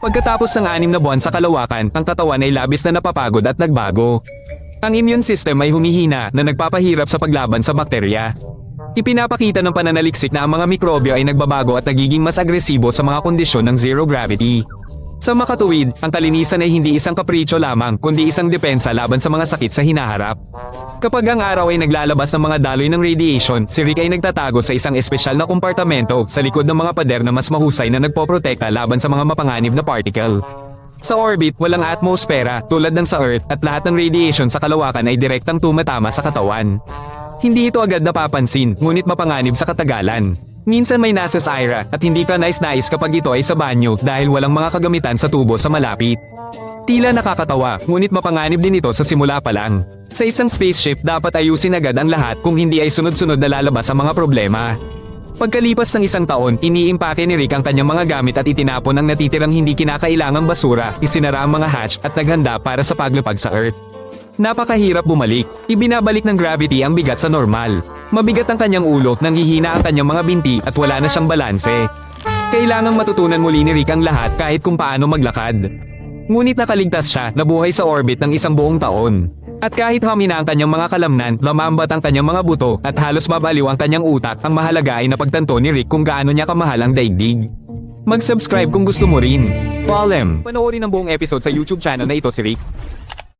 Pagkatapos ng 6 na buwan sa kalawakan, ang katawan ay labis na napapagod at nagbago. Ang immune system ay humihina na nagpapahirap sa paglaban sa bakterya. Ipinapakita ng pananaliksik na ang mga mikrobyo ay nagbabago at nagiging mas agresibo sa mga kondisyon ng zero gravity. Sa makatuwid, ang kalinisan ay hindi isang kapritsyo lamang kundi isang depensa laban sa mga sakit sa hinaharap. Kapag ang araw ay naglalabas ng mga daloy ng radiation, si Rick ay nagtatago sa isang espesyal na kompartamento sa likod ng mga pader na mas mahusay na nagpoprotekta laban sa mga mapanganib na particle. Sa orbit, walang atmosfera tulad ng sa Earth at lahat ng radiation sa kalawakan ay direktang tumatama sa katawan. Hindi ito agad napapansin, ngunit mapanganib sa katagalan. Minsan may nasa Syra at hindi ka nais-nais kapag ito ay sa banyo dahil walang mga kagamitan sa tubo sa malapit. Tila nakakatawa, ngunit mapanganib din ito sa simula pa lang. Sa isang spaceship dapat ayusin agad ang lahat kung hindi ay sunod-sunod na lalabas ang mga problema. Pagkalipas ng 1 taon, iniimpake ni Rick ang kanyang mga gamit at itinapon ang natitirang hindi kinakailangang basura, isinara ang mga hatch at naghanda para sa paglapag sa Earth. Napakahirap bumalik. Ibinabalik ng gravity ang bigat sa normal. Mabigat ang kanyang ulo, nanghihina ang kanyang mga binti at wala na siyang balanse. Kailangang matutunan muli ni Rick ang lahat kahit kung paano maglakad. Ngunit nakaligtas siya, nabuhay sa orbit ng 1 buong taon. At kahit humina ang kanyang mga kalamnan, lamambat ang kanyang mga buto at halos mabaliw ang kanyang utak, ang mahalaga ay napagtanto ni Rick kung gaano niya kamahal ang daigdig. Mag-subscribe kung gusto mo rin. Follow him. Panoorin ang buong episode sa YouTube channel na ito si Rick.